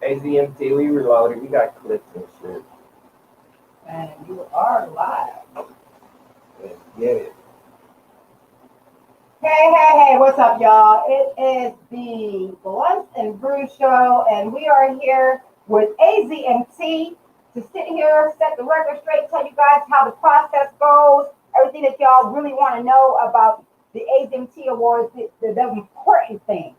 AZMT, we reloaded. We got clips and shit. And you are live. Let's get it. Hey, what's up, y'all? It is the Bluntz&Brewz show, and we are here with Azmt to sit here, set the record straight, tell you guys how the process goes, everything that y'all really want to know about the Azmt Awards, the important things.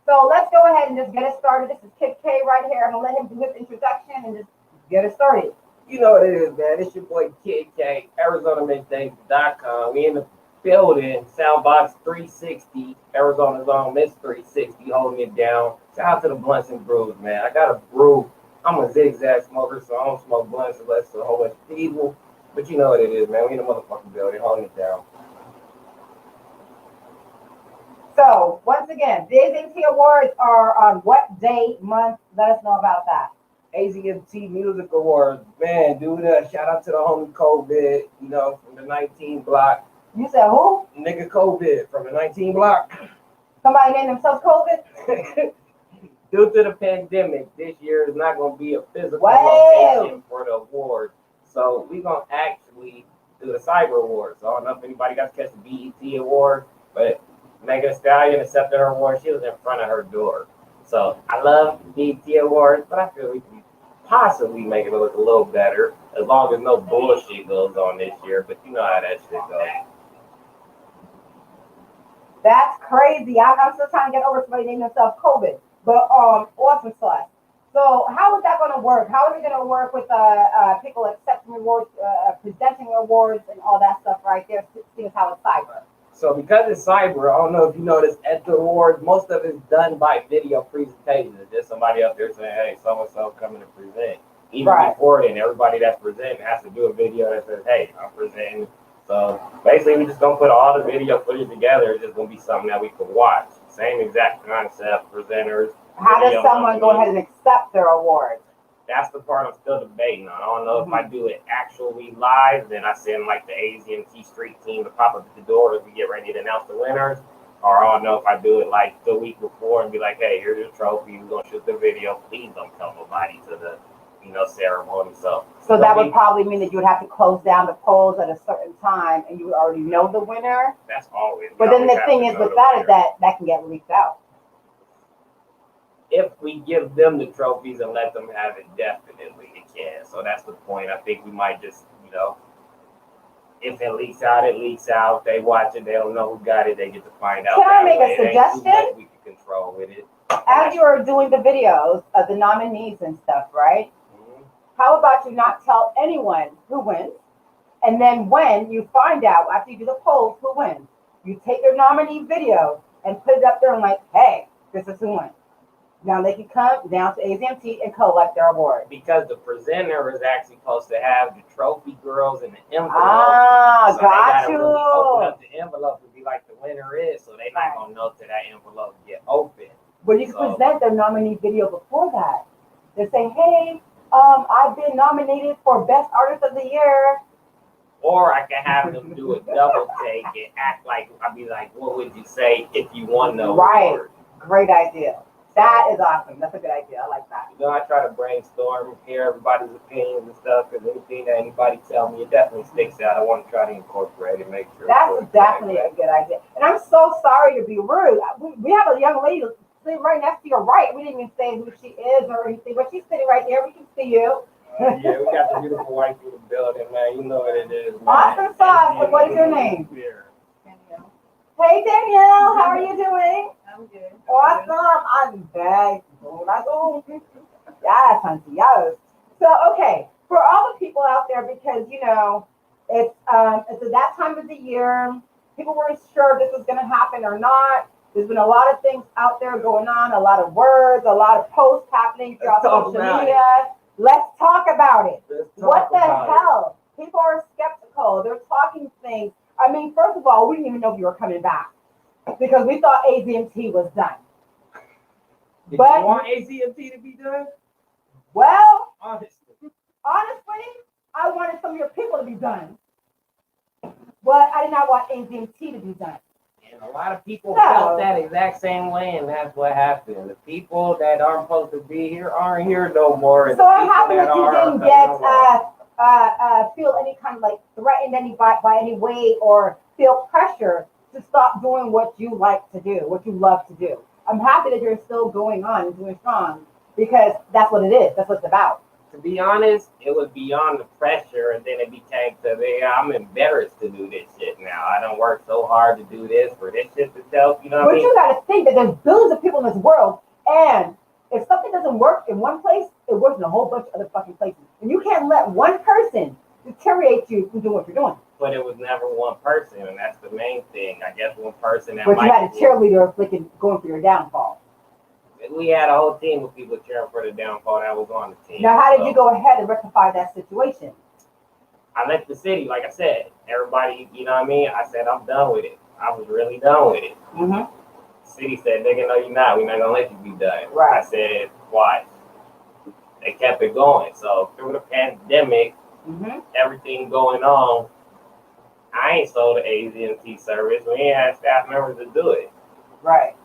So let's go ahead and just get it started. This is Kid K right here. I'm going to let him do his introduction and just get it started. You know what it is, man. It's your boy Kid K, ArizonaMixtapes.com. We in the building, Soundbox 360, Arizona's own Miss 360, holding it down. Shout out to the Bluntz&Brewz, man. I got a brew. I'm a zigzag smoker, so I don't smoke blunts unless it's a whole bunch of people. But you know what it is, man. We in the motherfucking building, holding it down. So, once again, the Azmt Awards are on what day, month? Let us know about that. AZMT Music Awards, man, dude, shout out to the homie COVID, you know, from the 19 block. You said who? Nigga COVID from the 19 block. Somebody named themselves COVID? Due to the pandemic, this year is not going to be a physical location for the award. So we're going to actually do the Cyber Awards. So I don't know if anybody got to catch the BET Award, but Megan Thee Stallion accepted her award. She was in front of her door. So I love the BET Awards, but I feel we can possibly make it look a little better as long as no bullshit goes on this year. But you know how that shit goes. That's crazy. I'm still trying to get over somebody named themselves COVID. But awesome sauce. So how is that going to work? How is it going to work with people accepting awards, presenting awards, and all that stuff right there? Seeing how it's cyber. So because it's cyber, I don't know if you noticed at the awards, most of it's done by video presentations. It's just somebody up there saying, hey, so-and-so coming to present. Even before then, everybody that's presenting has to do a video that says, hey, I'm presenting. So basically, we just gonna put all the video footage together. It's just gonna be something that we can watch. Same exact concept, presenters. How does someone go ahead and accept their award? That's the part I'm still debating on. I don't know if I do it actually live, then I send like the AZMT street team to pop up at the door as we get ready to announce the winners. Or I don't know if I do it like the week before and be like, hey, here's your trophy. We're gonna shoot the video. Please don't tell nobody to the ceremony. So that would probably mean that you would have to close down the polls at a certain time, and you would already know the winner. That's always. But then the thing is with that is that can get leaked out. If we give them the trophies and let them have it, definitely it can. So that's the point. I think we might just, if it leaks out, it leaks out. They watch it. They don't know who got it. They get to find out. Can I make a suggestion? We can control with it. As you are doing the videos of the nominees and stuff, right? Mm-hmm. How about you not tell anyone who wins? And then when you find out, after you do the polls, who wins, you take their nominee video and put it up there and like, hey, this is who won. Now they can come down to AZMT and collect their award. Because the presenter is actually supposed to have the trophy girls in the envelope. So got you. Really open up the envelope to be like the winner is, so they're not gonna know till that envelope get open. But you can present their nominee video before that. They say, hey, I've been nominated for Best Artist of the Year. Or I can have them do a double take and act like, I'd be like, what would you say if you won the award? Great idea. That is awesome. That's a good idea. I like that. I try to brainstorm, hear everybody's opinions and stuff, because anything that anybody tell me, it definitely sticks out. I want to try to incorporate it, make sure. That's definitely a good idea. And I'm so sorry to be rude. We have a young lady sitting right next to your right. We didn't even say who she is or anything, but she's sitting right there. We can see you. Yeah, we got the beautiful wife in the building, man. You know what it is, man. Awesome sauce. What is your name? Danielle. Hey, Danielle. How are you doing? I'm good. Awesome. I'm back. Yes, hunty. Yes. So, okay. For all the people out there, because, it's at that time of the year, people weren't sure if this was going to happen or not. There's been a lot of things out there going on, a lot of words, a lot of posts happening throughout social media. Let's talk about it. What the hell? People are skeptical. They're talking things. I mean, first of all, we didn't even know if you were coming back because we thought AZMT was done. Did you want AZMT to be done? Well, honestly, I wanted some of your people to be done. But I did not want AZMT to be done. And a lot of people felt that exact same way, and that's what happened. The people that aren't supposed to be here aren't here no more. So I'm happy that you didn't feel any kind of like threatened by any way or feel pressure to stop doing what you like to do, what you love to do. I'm happy that you're still going on and doing strong because that's what it is. That's what it's about. To be honest, it was beyond the pressure, and then it became I'm embarrassed to do this shit now. I don't work so hard to do this for this shit to tell, you know what I mean? But you got to think that there's billions of people in this world, and if something doesn't work in one place, it works in a whole bunch of other fucking places. And you can't let one person deteriorate you from doing what you're doing. But it was never one person, and that's the main thing. I guess one person that but you had a cheerleader going for your downfall. We had a whole team of people cheering for the downfall that was on the team. Now, how did you go ahead and rectify that situation? I left the city, like I said. Everybody, you know what I mean? I said, I'm done with it. I was really done with it. Mm-hmm. The city said, nigga, no, you're not. We're not going to let you be done. Right. I said, why? They kept it going. So through the pandemic, everything going on, I ain't sold the Azmt service. We ain't had staff members to do it. Right.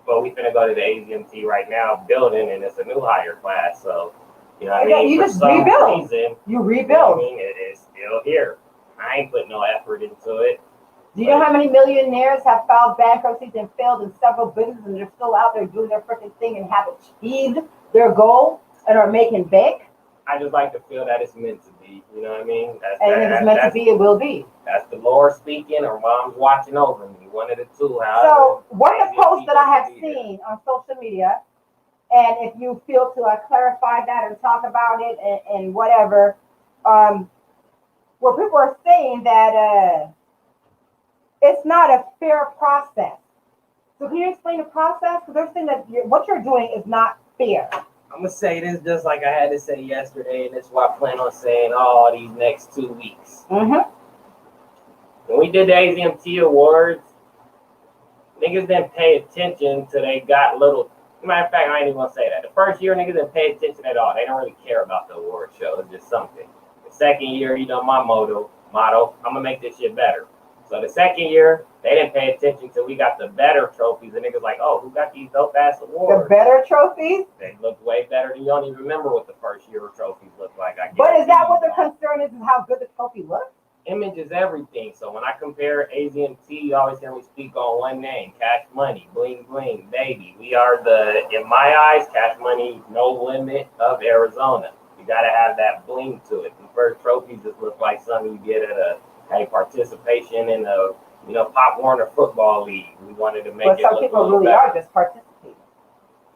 But we finna go to the Azmt right now building, and it's a new hire class. So, you know what I mean? You just rebuild. You rebuild. You know what I mean? It is still here. I ain't putting no effort into it. Do you know how many millionaires have filed bankruptcies and failed in several businesses, and they're still out there doing their freaking thing and have achieved their goal and are making bank? I just like to feel that it's meant to be. You know what I mean? And if it's meant to be, it will be. That's the Lord speaking, or Mom's watching over me. One of the two. So one of the posts that I have seen on social media, and if you feel to clarify that and talk about it and whatever, where people are saying that it's not a fair process. So can you explain the process? Because they're saying that what you're doing is not fair. I'm going to say this just like I had to say yesterday, and that's why I plan on saying all these next 2 weeks. Mm-hmm. When we did the Azmt Awards, niggas didn't pay attention till they got little. Matter of fact, I ain't even going to say that. The first year, niggas didn't pay attention at all. They don't really care about the award show. It's just something. The second year, you know my motto, I'm going to make this shit better. So the second year, they didn't pay attention till we got the better trophies. And niggas like, oh, who got these dope-ass awards? The better trophies? They look way better than you don't even remember what the first year trophies look like. But is that what the concern is how good the trophy looks? Image is everything. So when I compare Azmt, you always hear me speak on one name, Cash Money, bling, bling, baby. We are in my eyes, Cash Money, no limit of Arizona. You got to have that bling to it. The first trophies just look like something you get at a participation in a Pop Warner football league. We wanted to make it look some people really better. Are just participating.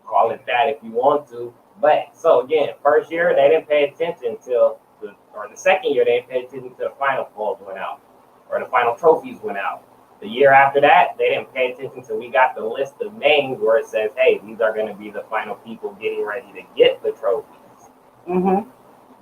Call it that if you want to. But so again, first year they didn't pay attention till the second year they didn't pay attention till the final polls went out or the final trophies went out. The year after that, they didn't pay attention till we got the list of names where it says, hey, these are going to be the final people getting ready to get the trophies. Mm-hmm.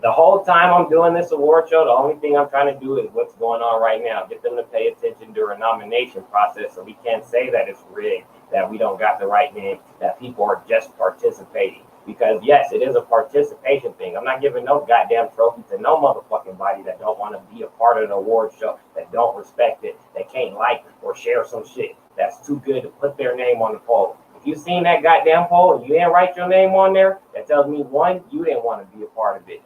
The whole time I'm doing this award show, the only thing I'm trying to do is what's going on right now. Get them to pay attention during nomination process so we can't say that it's rigged, that we don't got the right name, that people are just participating. Because, yes, it is a participation thing. I'm not giving no goddamn trophy to no motherfucking body that don't want to be a part of the award show, that don't respect it, that can't like or share some shit that's too good to put their name on the poll. If you seen that goddamn poll and you didn't write your name on there, that tells me, one, you didn't want to be a part of it.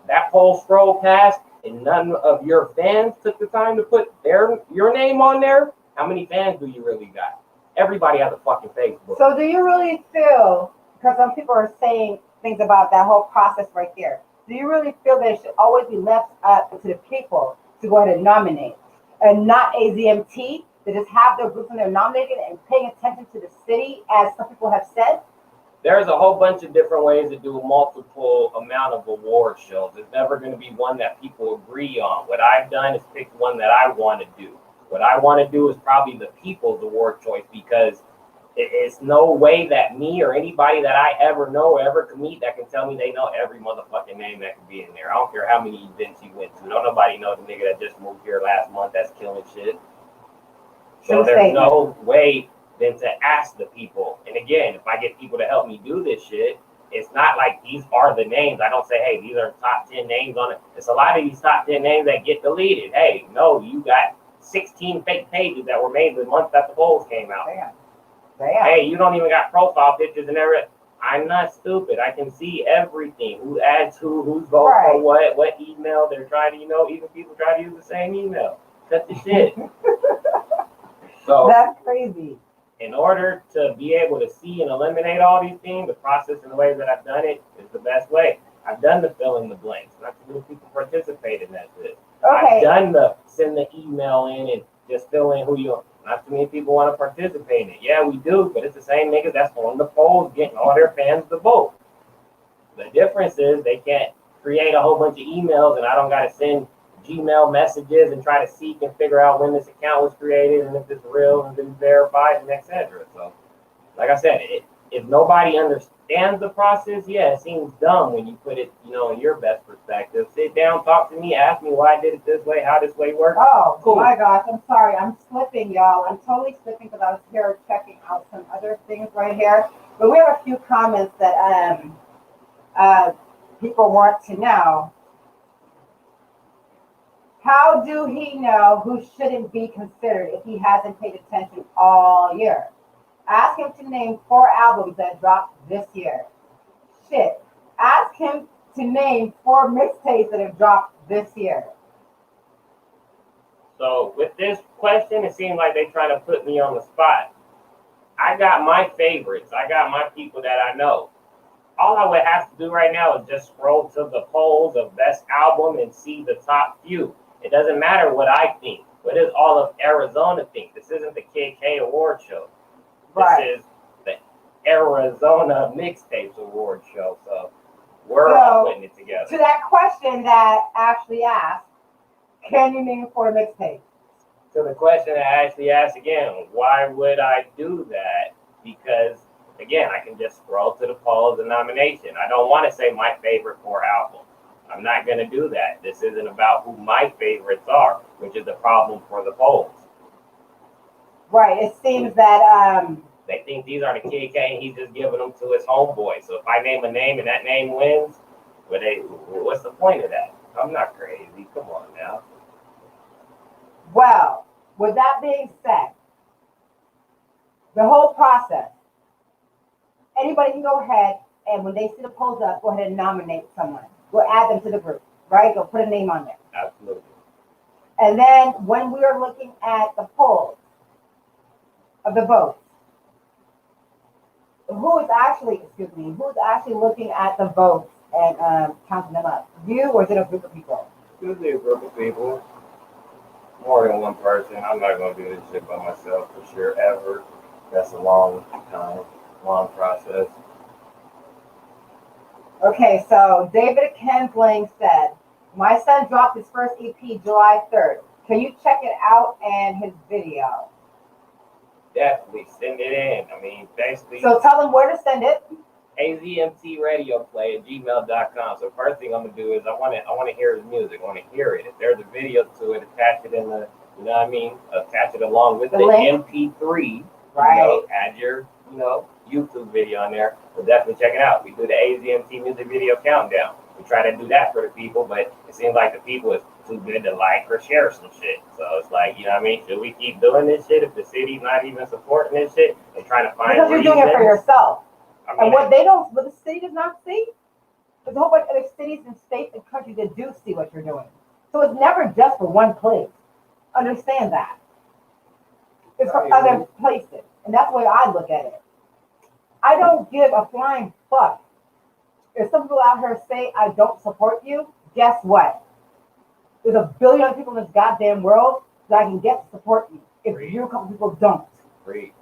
That poll scrolled past and none of your fans took the time to put your name on there. How many fans do you really got? Everybody has a fucking Facebook. So do you really feel, because some people are saying things about that whole process right there, do you really feel that it should always be left up to the people to go ahead and nominate and not Azmt to just have their groups when they're nominated and paying attention to the city, as some people have said? There's a whole bunch of different ways to do a multiple amount of award shows. There's never going to be one that people agree on. What I've done is pick one that I want to do. What I want to do is probably the people's award choice, because it's no way that me or anybody that I ever know, ever can meet, that can tell me they know every motherfucking name that could be in there. I don't care how many events you went to. Don't nobody know the nigga that just moved here last month that's killing shit. So there's no way than to ask the people. And again, if I get people to help me do this shit, it's not like these are the names. I don't say, hey, these are top 10 names on it. It's a lot of these top 10 names that get deleted. Hey, no, you got 16 fake pages that were made the month that the polls came out. Damn. Hey, you don't even got profile pictures and everything. I'm not stupid. I can see everything. Who adds who, who's voting for what email they're trying to, even people try to use the same email. Cut the shit. So that's crazy. In order to be able to see and eliminate all these things, the process and the way that I've done it is the best way. I've done the fill in the blanks. Not too many people participate in that. Okay. I've done the send the email in and just fill in who you are. Not too many people want to participate in it. Yeah, we do, but it's the same niggas that's on the polls getting all their fans to vote. The difference is they can't create a whole bunch of emails and I don't got to send Gmail messages and try to seek and figure out when this account was created and if it's real and been verified and etc. So, like I said, if nobody understands the process, yeah, it seems dumb when you put it, in your best perspective. Sit down, talk to me, ask me why I did it this way, how this way works. Oh, cool. My gosh, I'm sorry. I'm slipping, y'all. I'm totally slipping because I was here checking out some other things right here. But we have a few comments that people want to know. How do he know who shouldn't be considered if he hasn't paid attention all year? Ask him to name 4 albums that dropped this year. Shit. Ask him to name 4 mixtapes that have dropped this year. So with this question, it seems like they try to put me on the spot. I got my favorites. I got my people that I know. All I would have to do right now is just scroll to the polls of best album and see the top few. It doesn't matter what I think. What does all of Arizona think? This isn't the KK award show. This is the Arizona Mixtapes Award show. So we're all putting it together. To that question that Ashley asked, can you name 4 mixtapes? To the question that Ashley asked again, why would I do that? Because, again, I can just scroll to the polls and nomination. I don't want to say my favorite 4 albums. I'm not going to do that. This isn't about who my favorites are, which is the problem for the polls. Right. It seems that they think these are the KK and he's just giving them to his homeboy. So if I name a name and that name wins, what's the point of that? I'm not crazy. Come on now. Well, with that being said, the whole process, anybody can go ahead and when they see the polls up, go ahead and nominate someone. We'll add them to the group, right? Go put a name on there. Absolutely. And then when we are looking at the polls of the votes, who's actually looking at the votes and counting them up? You or is it a group of people? Usually a group of people. More than one person. I'm not going to do this shit by myself for sure, ever. That's a long time, long process. Okay, so David Kensling said, my son dropped his first EP July 3rd. Can you check it out and his video? Definitely send it in. I mean, basically. So tell them where to send it. azmtradioplay@gmail.com. So first thing I'm gonna do is I want to hear his music. I want to hear it. If there's a video to it, attach it in the, attach it along with the MP3. Right. Add your, YouTube video on there. We'll definitely check it out. We do the AZMT music video countdown. We try to do that for the people, but it seems like the people is too good to like or share some shit. So it's like, should we keep doing this shit if the city's not even supporting this shit and trying to find because you're doing it for yourself. I mean, and what the city does not see, there's a whole bunch of other cities and states and countries that do see what you're doing. So it's never just for one place. Understand that. It's for other places. And that's the way I look at it. I don't give a flying fuck. If some people out here say I don't support you, guess what? There's a billion other people in this goddamn world that I can get to support you. If you a couple people don't. Great.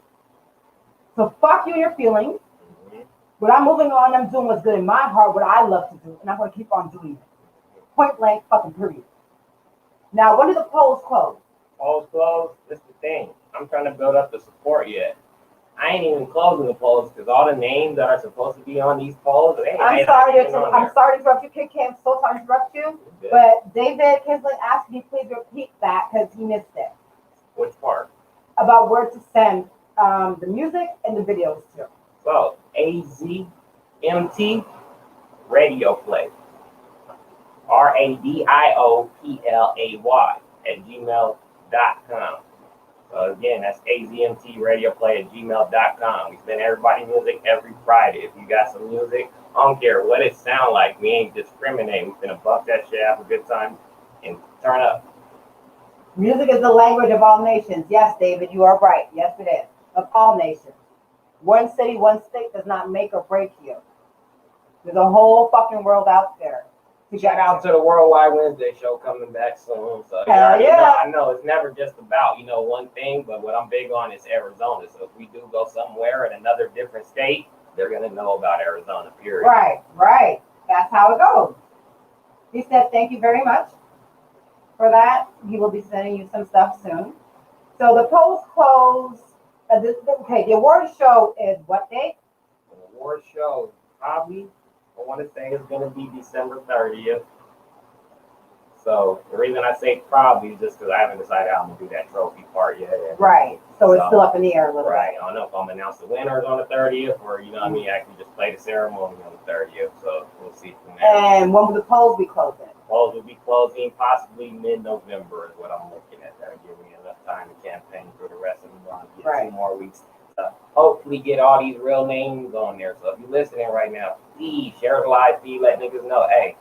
So fuck you and your feelings. But I'm moving on. I'm doing what's good in my heart, what I love to do, and I'm going to keep on doing it. Point blank, fucking period. Now, when do the polls close? Polls close. This is the thing. I'm trying to build up the support yet. I ain't even closing the polls because all the names that are supposed to be on these polls, I'm sorry to interrupt you, KK. I'm so sorry to interrupt you. But David Kinsley asked me please repeat that because he missed it. Which part? About where to send the music and the videos to. So, AZMT Radio Play. RADIOPLAY @gmail.com. azmtradio.com. So again, that's azmtradio@gmail.com. We spin everybody music every Friday. If you got some music, I don't care what it sound like. We ain't discriminating. We finna buck that shit, have a good time, and turn up. Music is the language of all nations. Yes, David, you are right. Yes, it is. Of all nations. One city, one state does not make or break you. There's a whole fucking world out there. Shout out to the Worldwide Wednesday show coming back soon. So Hell yeah. I know it's never just about, one thing, but what I'm big on is Arizona. So if we do go somewhere in another different state, they're gonna know about Arizona, period. Right. That's how it goes. He said thank you very much for that. He will be sending you some stuff soon. So the polls close. The award show is what date? The award show probably, I want to say, it's going to be December 30th. So the reason I say probably is just because I haven't decided how I'm going to do that trophy part yet. Right. So it's still up in the air a little bit. I bit. don't know if I'm going to announce the winners on the 30th or, actually just play the ceremony on the 30th. So we'll see from there. And when will the polls be closing? Polls will be closing possibly mid-November is what I'm looking at. That'll give me enough time to campaign for the rest of the month. Get 2 more weeks. Hopefully get all these real names on there. So if you're listening right now, please share the live feed, let niggas know, hey,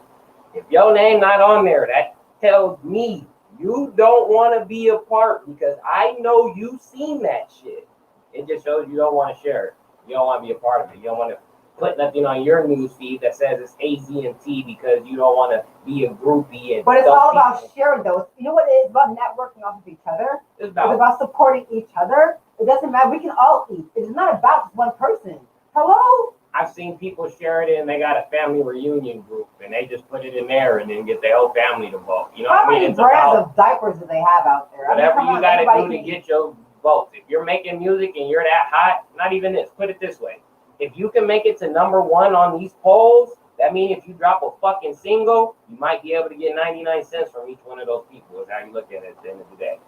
if your name not on there, that tells me you don't want to be a part, because I know you've seen that shit. It just shows you don't want to share it. You don't want to be a part of it. You don't want to put nothing on your news feed that says it's AZMT because you don't want to be a groupie. But it's all about sharing those. You know what it is about networking off of each other? It's about supporting each other. It doesn't matter. We can all eat. It's not about just one person. Hello? I've seen people share it and they got a family reunion group and they just put it in there and then get their whole family to vote. You know How what I mean? many brands of diapers do they have out there? Whatever you got to do to get your votes. If you're making music and you're that hot, not even this, put it this way. If you can make it to number 1 on these polls, that means if you drop a fucking single, you might be able to get 99 cents from each one of those people, is how you look at it at the end of the day.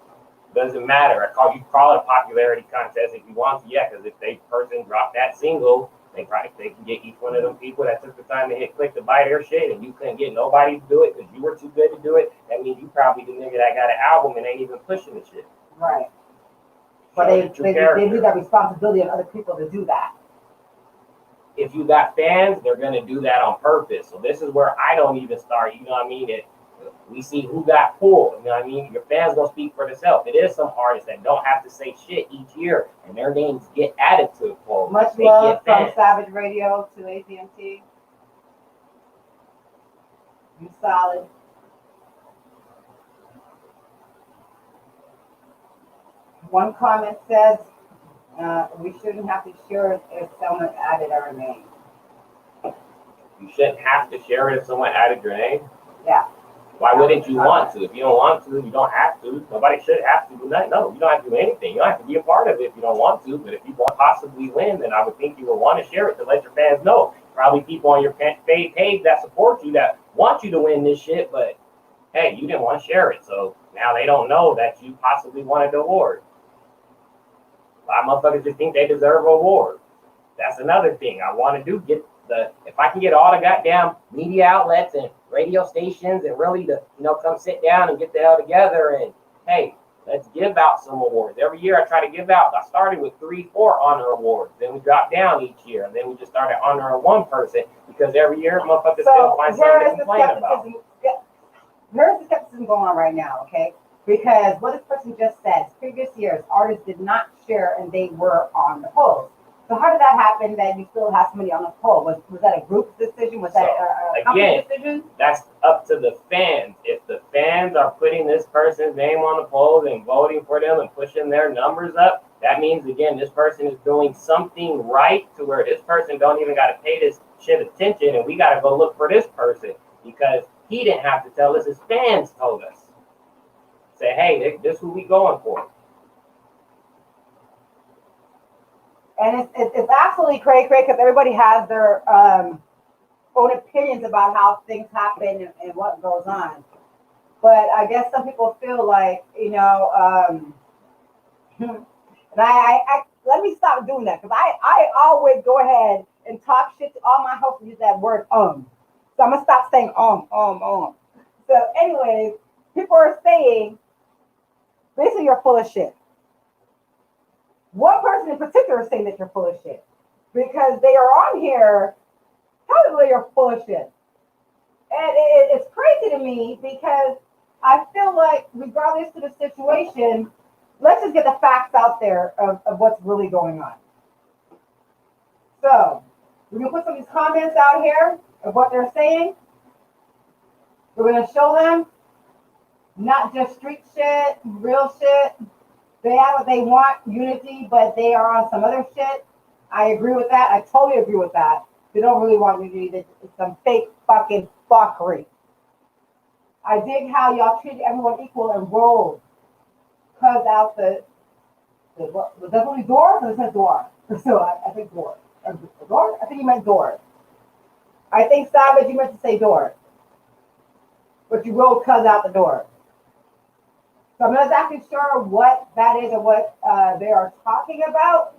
Doesn't matter. You call it a popularity contest if you want to, yeah, because if they person dropped that single, they can get each one of them people that took the time to hit click to buy their shit, and you couldn't get nobody to do it because you were too good to do it. That means you probably the nigga that got an album and ain't even pushing the shit. Right. But they do that responsibility on other people to do that. If you got fans, they're going to do that on purpose. So this is where I don't even start, you know what I mean? We see who got pulled, you know what I mean? Your fans going to speak for themselves. It is some artists that don't have to say shit each year, and their names get added to the poll. Much love from Savage Radio to AT&T. You solid. One comment says, we shouldn't have to share it if someone added our name. You shouldn't have to share it if someone added your name? Yeah. Why wouldn't you want to? If you don't want to, you don't have to. Nobody should have to do that. No, you don't have to do anything. You don't have to be a part of it if you don't want to. But if you want to possibly win, then I would think you would want to share it to let your fans know. Probably people on your page that support you, that want you to win this shit, but hey, you didn't want to share it. So now they don't know that you possibly wanted the award. A lot of motherfuckers just think they deserve an award. That's another thing I want to do. If I can get all the goddamn media outlets and radio stations and really come sit down and get the hell together and hey, let's give out some awards. Every year I try to give out. I started with 3-4 honor awards. Then we dropped down each year. And then we just started honoring one person because every year motherfuckers still find something to complain about. Here's the skepticism going on right now, okay? Because what this person just said, previous years, artists did not share and they were on the polls. So how did that happen that you still have somebody on the poll? Was that a group decision? Was that a company decision? That's up to the fans. If the fans are putting this person's name on the polls and voting for them and pushing their numbers up, that means, again, this person is doing something right to where this person don't even got to pay this shit attention, and we got to go look for this person because he didn't have to tell us. His fans told us. Say, hey, this is who we going for. And it's absolutely crazy because everybody has their own opinions about how things happen and what goes on. But I guess some people feel like, and I let me stop doing that because I always go ahead and talk shit to all my hosts and use that word So I'm gonna stop saying So anyways, people are saying basically you're full of shit. One person in particular is saying that you're full of shit because they are on here telling you you're full of shit. And it's crazy to me because I feel like regardless of the situation, let's just get the facts out there of what's really going on. So we're going to put some of these comments out here of what they're saying. We're going to show them not just street shit, real shit. They have what they want, unity, but they are on some other shit. I agree with that. I totally agree with that. They don't really want unity. It's some fake fucking fuckery. I dig how y'all treat everyone equal and roll. Cuz out the was that only door or it said door? So I think door. Door? I think you meant door. I think Savage, you meant to say door. But you rolled cuz out the door. So I'm not exactly sure what that is or what they are talking about,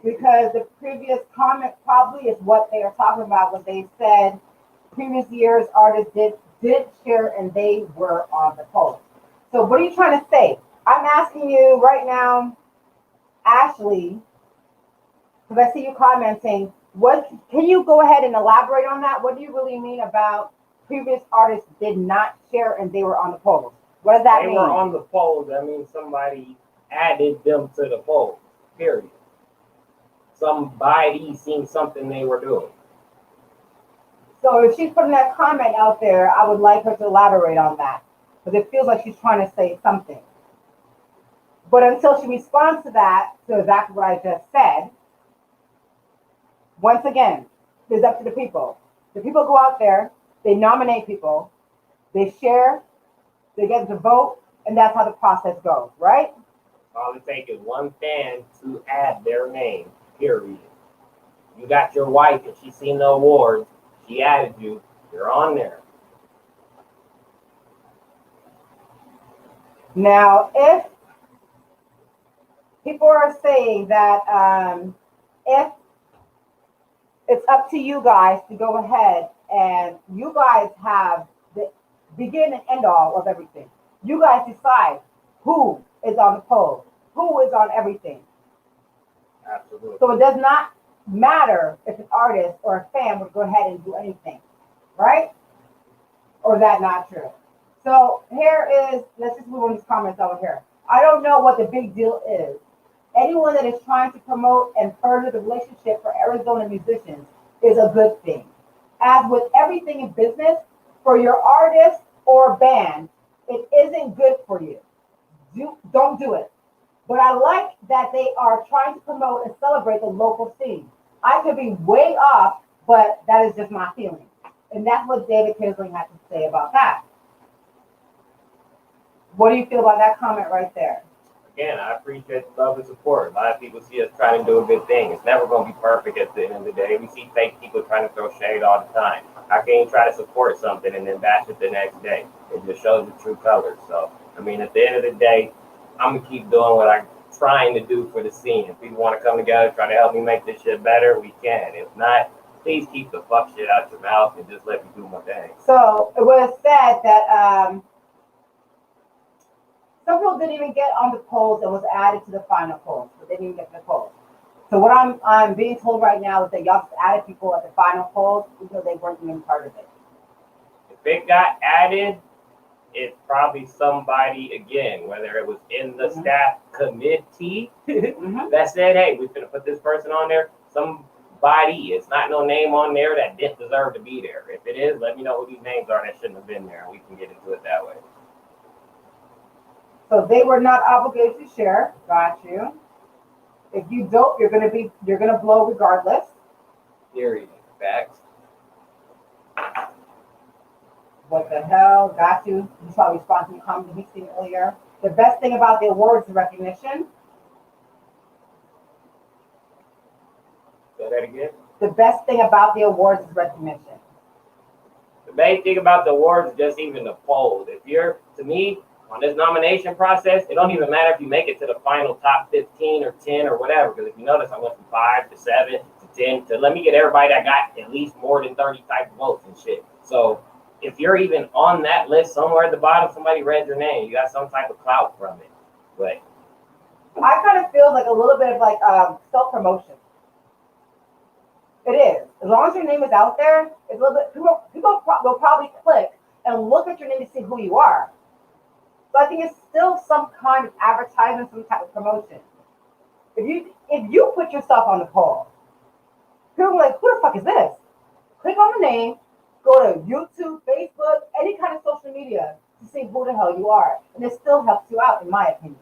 because the previous comment probably is what they are talking about when they said previous years artists didn't share and they were on the post. So what are you trying to say? I'm asking you right now, Ashley, because I see you commenting. What can you go ahead and elaborate on that? What do you really mean about previous artists did not share and they were on the post? What does that mean? They were on the poll. That means somebody added them to the poll. Period. Somebody seen something they were doing. So if she's putting that comment out there, I would like her to elaborate on that, because it feels like she's trying to say something. But until she responds to that, to exactly what I just said, once again, it's up to the people. The people go out there, they nominate people, they share, they get to vote, and that's how the process goes, right? All it takes is one fan to add their name, period. You got your wife, and she's seen the awards, she added you, you're on there. Now, if people are saying that if it's up to you guys to go ahead and you guys have the begin and end all of everything. You guys decide who is on the poll, who is on everything. Absolutely. So it does not matter if an artist or a fan would go ahead and do anything, right? Or is that not true? So here is, let's just move on these comments over here. I don't know what the big deal is. Anyone that is trying to promote and further the relationship for Arizona musicians is a good thing. As with everything in business, for your artist or band, it isn't good for you. Don't do it. But I like that they are trying to promote and celebrate the local scene. I could be way off, but that is just my feeling. And that's what David Kisling had to say about that. What do you feel about that comment right there? Again, I appreciate the love and support. A lot of people see us trying to do a good thing. It's never going to be perfect at the end of the day. We see fake people trying to throw shade all the time. How can you try to support something and then bash it the next day? It just shows the true colors. So, I mean, at the end of the day, I'm going to keep doing what I'm trying to do for the scene. If people want to come together, try to help me make this shit better, we can. If not, please keep the fuck shit out your mouth and just let me do my thing. So it was said that some people didn't even get on the polls that was added to the final polls, but they didn't even get the polls. So what I'm being told right now is that y'all just added people at the final polls because they weren't even part of it. If it got added, it's probably somebody, again, whether it was in the staff committee that said, hey, we're going to put this person on there. Somebody, it's not no name on there that didn't deserve to be there. If it is, let me know who these names are that shouldn't have been there, and we can get into it that way. So they were not obligated to share. Got you. If you don't, you're gonna blow regardless. Period. Facts. What the hell? Got you. You saw response to the comment he's seen earlier. The best thing about the awards is recognition. Say that again. The best thing about the awards is recognition. The main thing about the awards is just even the polls. If you're, to me, on this nomination process, it don't even matter if you make it to the final top 15 or 10 or whatever, because if you notice, I went from 5 to 7 to 10 to let me get everybody that got at least more than 30 type of votes and shit. So if you're even on that list somewhere at the bottom, somebody read your name, you got some type of clout from it. But I kind of feel like a little bit of like self-promotion. It is. As long as your name is out there, it's a little bit, people will probably click and look at your name to see who you are. So I think it's still some kind of advertisement, some type of promotion. If you put yourself on the poll, people are like, who the fuck is this? Click on the name, go to YouTube, Facebook, any kind of social media to see who the hell you are. And it still helps you out, in my opinion.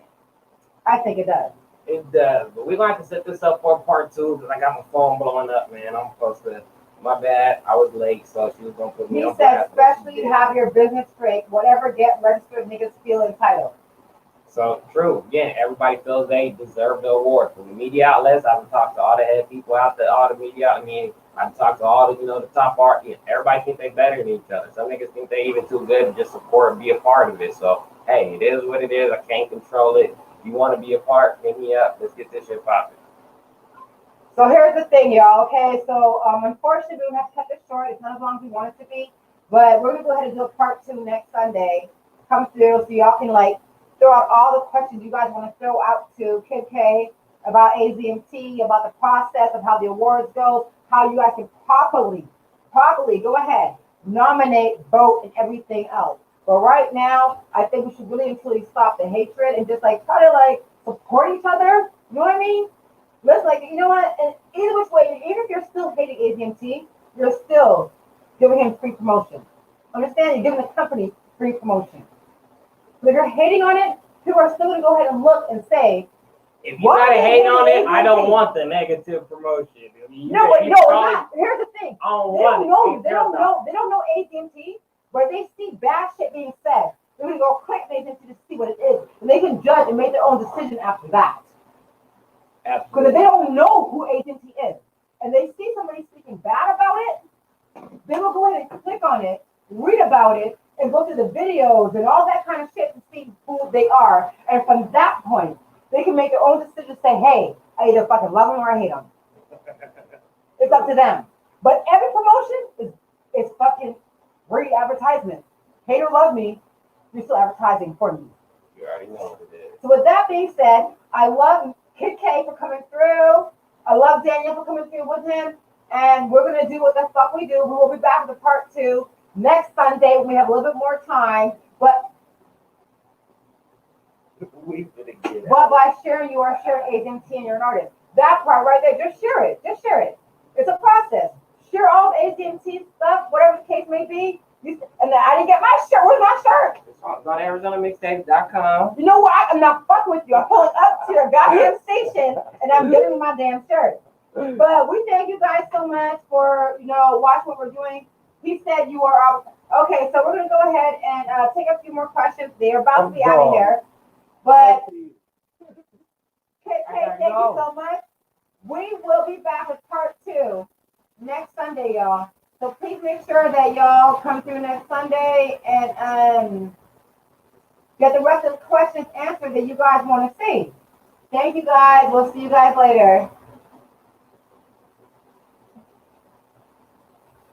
I think it does. it does. But we're going to have to set this up for part 2 because I got my phone blowing up, man. I'm supposed to. My bad. I was late, so she was going to put me He on said, blast, but she especially did. have your business straight, whatever get registered, niggas feel entitled. So true. Again, everybody feels they deserve the award. From the media outlets, I've talked to all the head people out there, all the media. I mean, I've talked to all the, the top art. Everybody think they better than each other. Some niggas think they even too good to just support and be a part of it. So hey, it is what it is. I can't control it. If you want to be a part, hit me up. Let's get this shit popping. So here's the thing, y'all, okay? So unfortunately, we have to cut this short. It's not as long as we want it to be. But we're going to go ahead and do a part 2 next Sunday. Come through so y'all can, like, throw out all the questions you guys want to throw out to Kid K about AZMT, about the process of how the awards go, how you guys can properly go ahead, nominate, vote, and everything else. But right now, I think we should really and truly stop the hatred and just, like, try to, like, support each other. You know what I mean? Let's, like, you know what? And either which way, even if you're still hating AZMT, you're still giving him free promotion. Understand? You're giving the company free promotion. But if you're hating on it, people are still going to go ahead and look and say, If you gotta hate on it, I don't want the negative promotion. I mean, no, but no, it's not. Here's the thing. I don't They don't want know. it. They don't know AT&T, but they see bad shit being said. They're gonna go click AT&T to see what it is, and they can judge and make their own decision after that. Because if they don't know who AT&T is, and they see somebody speaking bad about it, they will go ahead and click on it, read about it, and go through the videos and all that kind of shit to see who they are. And from that point, they can make their own decision. Say, hey, I either fucking love them or I hate them. It's up to them. But every promotion is fucking free advertisement. Hate or love me, you're still advertising for me. You already know what it is. So with that being said, I love Kid K for coming through. I love Daniel for coming through with him. And we're going to do what the fuck we do. We will be back with part 2 next Sunday when we have a little bit more time. But by sharing, you are sharing AZMT and you're an artist. That part right there, just share it. Just share it. It's a process. Share all the AZMT stuff, whatever the case may be. And then I didn't get my shirt. Where's my shirt? It's on ArizonaMixtapes.com. You know what? I'm not fucking with you. I'm pulling up to your goddamn station and I'm getting my damn shirt. But we thank you guys so much for, watching what we're doing. He said you are out. Okay, so we're going to go ahead and take a few more questions. They're about to be out of here. But, thank you so much. We will be back with part 2 next Sunday, y'all. So please make sure that y'all come through next Sunday and get the rest of the questions answered that you guys want to see. Thank you guys. We'll see you guys later.